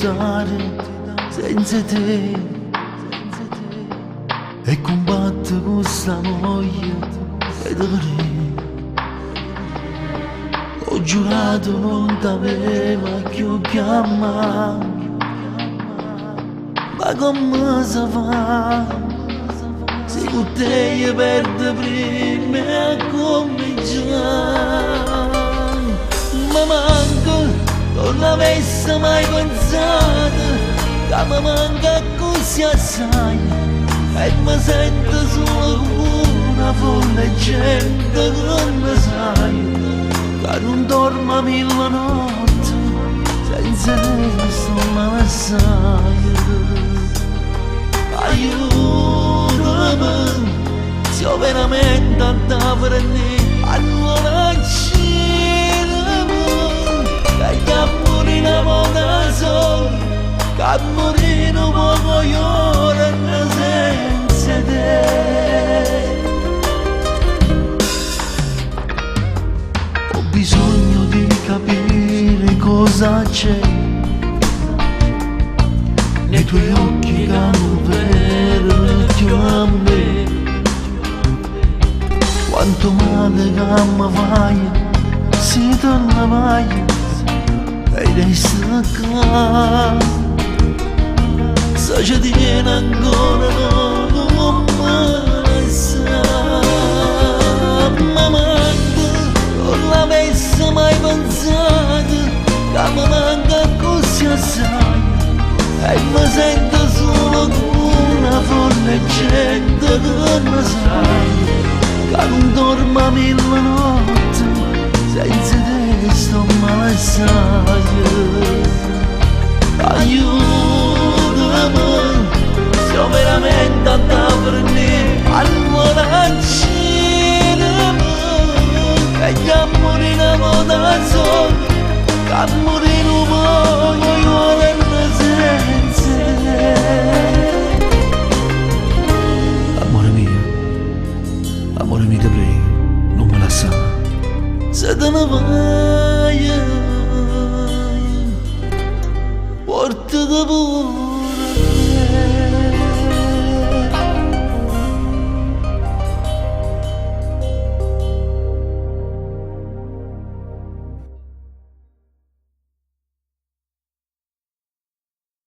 dare senza te, e combatto con sta voglia e dovrei. Ho giurato non t'aveva più chiamato, ma come si fa? Se con te io perdo prima a cominciare. Ma manco non l'avessi mai pensato, che mi manca così assai, e mi sento solo come una folle gente che non sai, che non dormo mille notti, senza te sto male assai. Aiutami, se ho veramente andato per te, allora uccidimi, che amore una volta sola, che morire poco ore senza te. Ho bisogno di capire cosa c'è nei tuoi occhi che hanno perso a me, quanto male che mi fai se torna mai e resta qua. Se ci tiene ancora non mai sa, ma manco non l'avessi mai pensato, che mi manca così assai, e mi sento solo come una folle gente che non sai, che non dormo mille notti, senza te sto male assai. Aiutami, se ho veramente andato per me, allora uccidimi, che gli amori una volta sola, che